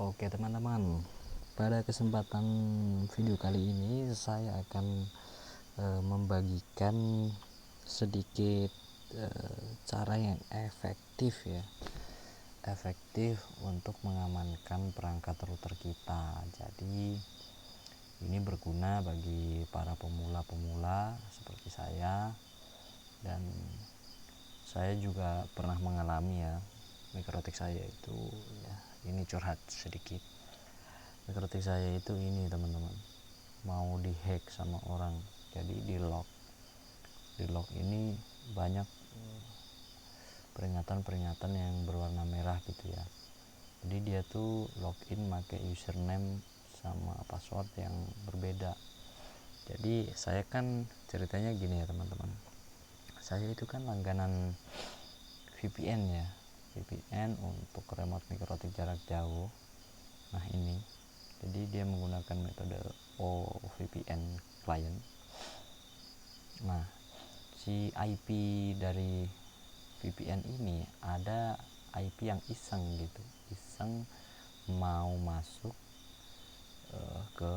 Oke teman-teman, pada kesempatan video kali ini saya akan membagikan sedikit cara yang efektif untuk mengamankan perangkat router kita. Jadi ini berguna bagi para pemula-pemula seperti saya, dan saya juga pernah mengalami ya, mikrotik saya itu ya, ini curhat sedikit. Mikrotik saya itu ini teman-teman, mau dihack sama orang, jadi di lock ini banyak peringatan yang berwarna merah gitu ya. Jadi dia tuh login pakai username sama password yang berbeda. Jadi saya kan ceritanya gini ya teman-teman, saya itu kan langganan VPN ya, VPN untuk remote mikrotik jarak jauh. Nah ini, jadi dia menggunakan metode OVPN client. Nah si IP dari VPN ini ada IP yang iseng gitu, mau masuk ke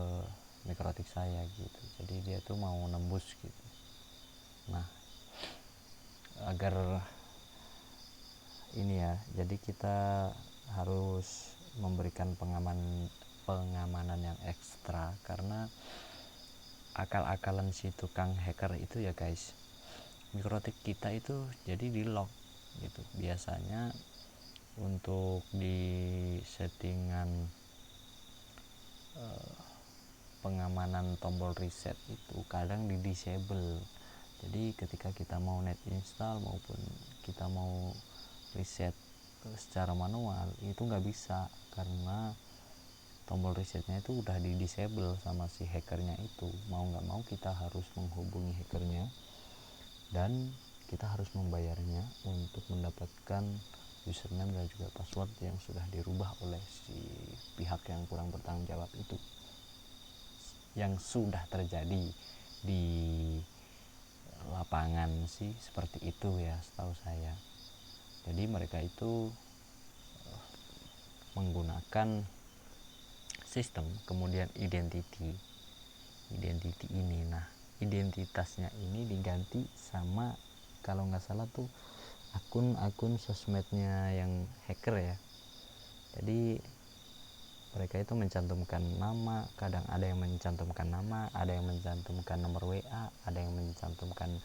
mikrotik saya gitu. Jadi dia tuh mau nembus gitu. Nah agar ini ya, jadi kita harus memberikan pengamanan yang ekstra, karena akal-akalan si tukang hacker itu ya guys, mikrotik kita itu jadi di lock gitu. Biasanya untuk di settingan pengamanan tombol reset itu kadang di disable. Jadi ketika kita mau net install maupun kita mau reset secara manual itu nggak bisa, karena tombol resetnya itu udah di disable sama si hackernya itu. Mau nggak mau kita harus menghubungi hackernya dan kita harus membayarnya untuk mendapatkan username dan juga password yang sudah dirubah oleh si pihak yang kurang bertanggung jawab itu, yang sudah terjadi di lapangan sih seperti itu ya setahu saya. Jadi mereka itu menggunakan sistem, kemudian identity ini. Nah identitasnya ini diganti sama, kalau nggak salah tuh akun sosmednya yang hacker ya. Jadi mereka itu mencantumkan nama, kadang ada yang mencantumkan nama, ada yang mencantumkan nomor WA, ada yang mencantumkan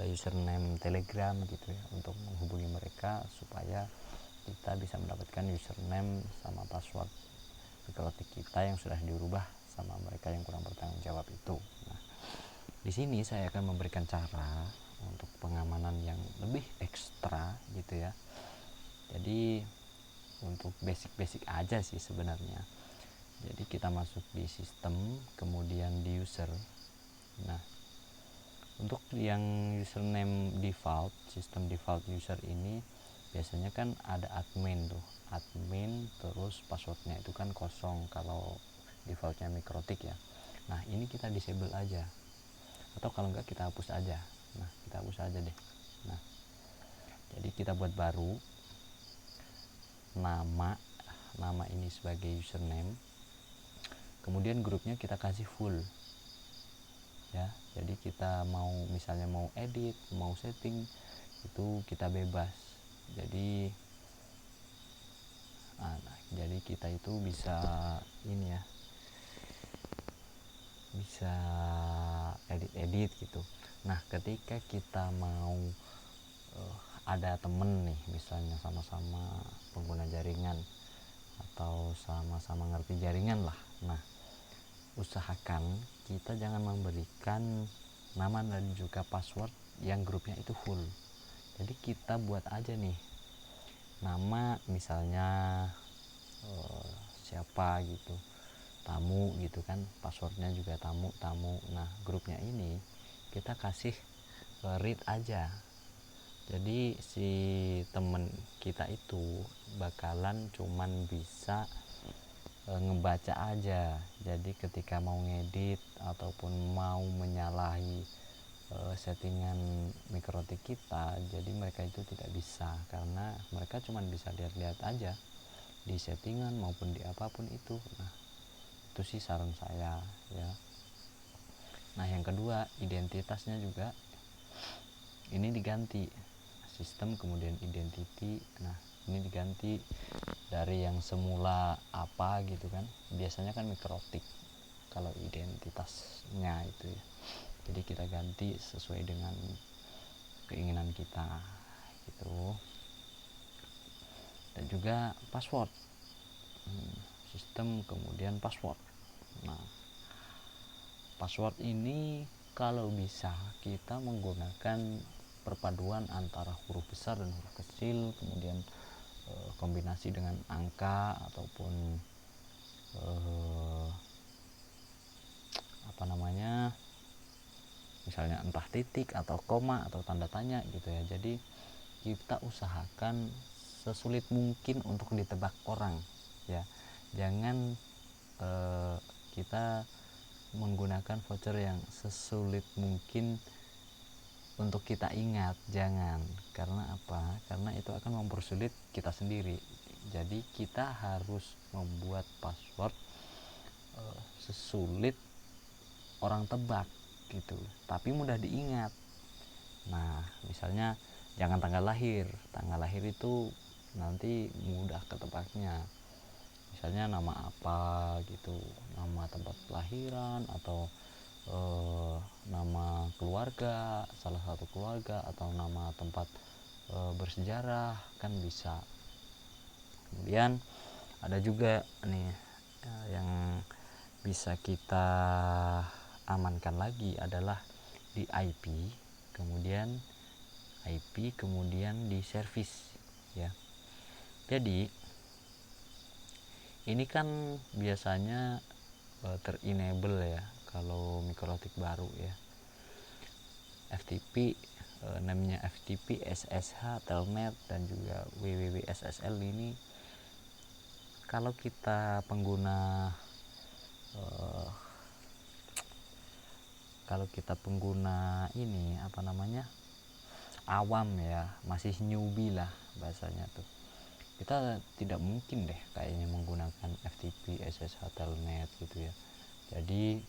username Telegram gitu ya, untuk menghubungi mereka supaya kita bisa mendapatkan username sama password mikrotik kita yang sudah dirubah sama mereka yang kurang bertanggung jawab itu. Nah, di sini saya akan memberikan cara untuk pengamanan yang lebih ekstra gitu ya. Jadi untuk basic aja sih sebenarnya. Jadi kita masuk di sistem, kemudian di user. Nah untuk yang username default, sistem default user ini biasanya kan ada admin tuh, admin terus passwordnya itu kan kosong kalau defaultnya mikrotik ya. Nah ini kita disable aja, atau kalau enggak kita hapus aja. Nah kita hapus aja deh. Nah jadi kita buat baru, nama ini sebagai username, kemudian grupnya kita kasih full ya. Jadi kita mau misalnya mau edit, mau setting itu kita bebas. Jadi jadi kita itu bisa ini ya, bisa edit gitu. Nah ketika kita mau ada temen nih, misalnya sama-sama pengguna jaringan atau sama-sama ngerti jaringan lah. Nah usahakan kita jangan memberikan nama dan juga password yang grupnya itu full. Jadi kita buat aja nih nama misalnya siapa gitu, tamu gitu kan, passwordnya juga tamu. Nah grupnya ini kita kasih read aja. Jadi si temen kita itu bakalan cuman bisa ngebaca aja. Jadi ketika mau ngedit ataupun mau menyalahi settingan mikrotik kita, jadi mereka itu tidak bisa, karena mereka cuma bisa lihat-lihat aja di settingan maupun di apapun itu. Nah, itu sih saran saya ya. Nah, yang kedua, identitasnya juga ini diganti, sistem kemudian identity. Nah, ini diganti dari yang semula apa gitu kan, biasanya kan mikrotik kalau identitasnya itu ya. Jadi kita ganti sesuai dengan keinginan kita gitu. Dan juga password, sistem kemudian password. Nah, password ini kalau bisa kita menggunakan perpaduan antara huruf besar dan huruf kecil, kemudian kombinasi dengan angka ataupun misalnya entah titik atau koma atau tanda tanya gitu ya. Jadi kita usahakan sesulit mungkin untuk ditebak orang ya. Jangan kita menggunakan voucher yang sesulit mungkin untuk kita ingat, jangan. Karena apa? Karena itu akan mempersulit kita sendiri. Jadi kita harus membuat password sesulit orang tebak gitu, tapi mudah diingat. Nah, misalnya jangan tanggal lahir itu nanti mudah ketebaknya. Misalnya nama apa gitu, nama tempat kelahiran atau nama keluarga, salah satu keluarga, atau nama tempat bersejarah kan bisa. Kemudian ada juga nih yang bisa kita amankan lagi adalah di IP kemudian di service ya. Jadi ini kan biasanya ter-enable ya kalau mikrotik baru ya, FTP, namanya FTP, SSH, Telnet, dan juga WWW/SSL ini kalau kita pengguna ini awam ya, masih newbie lah bahasanya tuh, kita tidak mungkin deh kayaknya menggunakan FTP, SSH, Telnet gitu ya. Jadi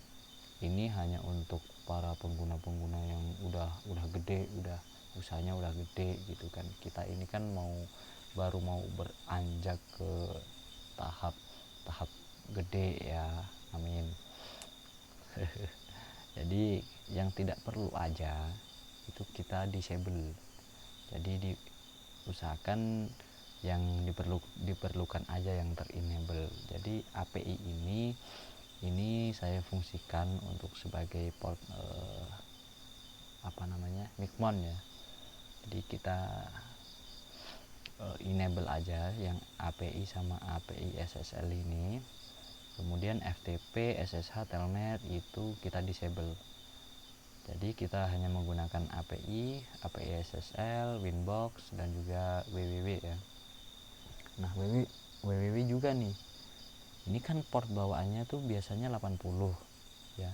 ini hanya untuk para pengguna yang udah gede, udah usahanya udah gede gitu kan. Kita ini kan baru mau beranjak ke tahap gede ya, amin. Jadi yang tidak perlu aja itu kita disable. Jadi diusahakan yang diperlukan aja yang ter-enable. Jadi API ini saya fungsikan untuk sebagai port micmon ya. Jadi kita enable aja yang API sama API SSL ini. Kemudian FTP, SSH, Telnet itu kita disable. Jadi kita hanya menggunakan API SSL, Winbox, dan juga WWW ya. Nah, WWW juga nih. Ini kan port bawaannya tuh biasanya 80 ya.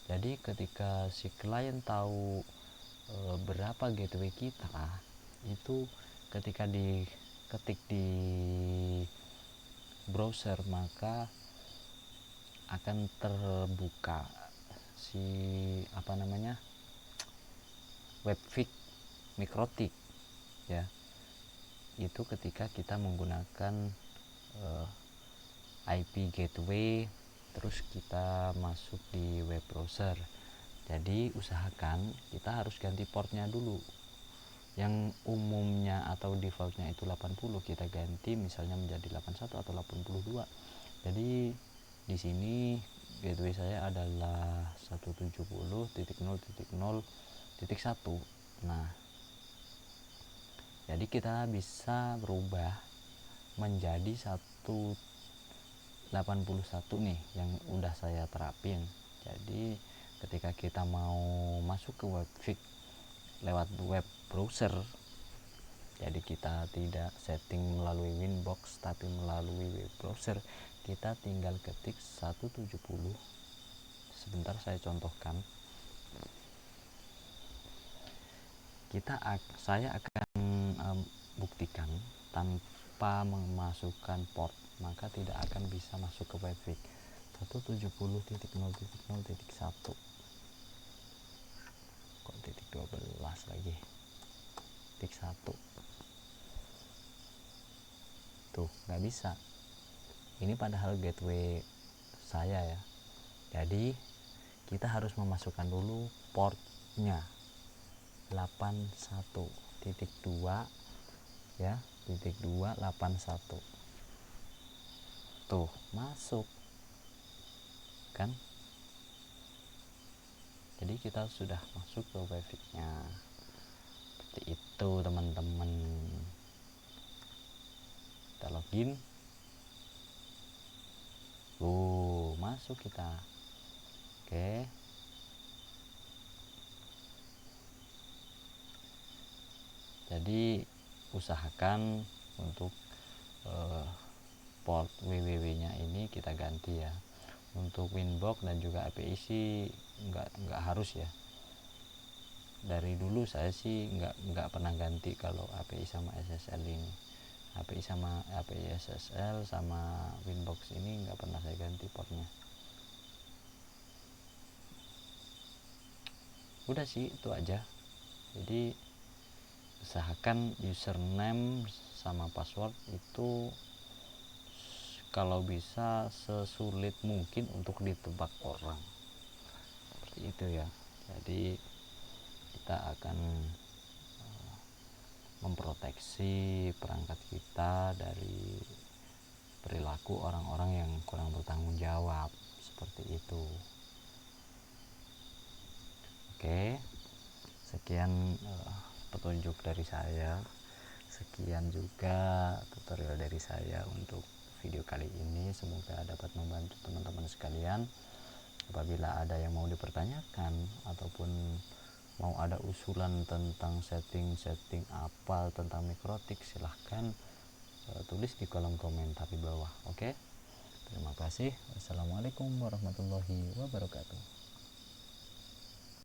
Jadi ketika si klien tahu berapa gateway kita, itu ketika diketik di browser maka akan terbuka si webfig mikrotik ya. Itu ketika kita menggunakan IP gateway terus kita masuk di web browser. Jadi usahakan kita harus ganti portnya dulu. Yang umumnya atau defaultnya itu 80, kita ganti misalnya menjadi 81 atau 82. Jadi di sini gateway saya adalah 170.0.0.1. Nah, jadi kita bisa berubah menjadi 181 nih yang udah saya terapin. Jadi ketika kita mau masuk ke webfig lewat web browser, jadi kita tidak setting melalui Winbox tapi melalui web browser, kita tinggal ketik 170. Sebentar saya contohkan. Saya akan buktikan tanpa memasukkan port maka tidak akan bisa masuk ke WebVic 170.0.0.1. kok titik 12 lagi, titik 1 tuh nggak bisa. Ini padahal gateway saya ya, jadi kita harus memasukkan dulu portnya 81.2 ya, titik 281 tuh masuk kan. Jadi kita sudah masuk ke WebVic-nya seperti itu teman-teman. Kita login, masuk kita. Oke, jadi usahakan untuk port www nya ini kita ganti ya. Untuk Winbox dan juga API sih nggak harus ya. Dari dulu saya sih nggak pernah ganti kalau API sama SSL ini. API SSL sama Winbox ini nggak pernah saya ganti portnya. Udah sih itu aja. Jadi usahakan username sama password itu kalau bisa sesulit mungkin untuk ditebak orang, seperti itu ya. Jadi kita akan memproteksi perangkat kita dari perilaku orang-orang yang kurang bertanggung jawab, seperti itu. Oke, sekian petunjuk dari saya, sekian juga tutorial dari saya untuk video kali ini. Semoga dapat membantu teman-teman sekalian. Apabila ada yang mau dipertanyakan ataupun mau ada usulan tentang setting apa tentang mikrotik, silahkan tulis di kolom komentar di bawah. Oke, terima kasih. Wassalamualaikum warahmatullahi wabarakatuh.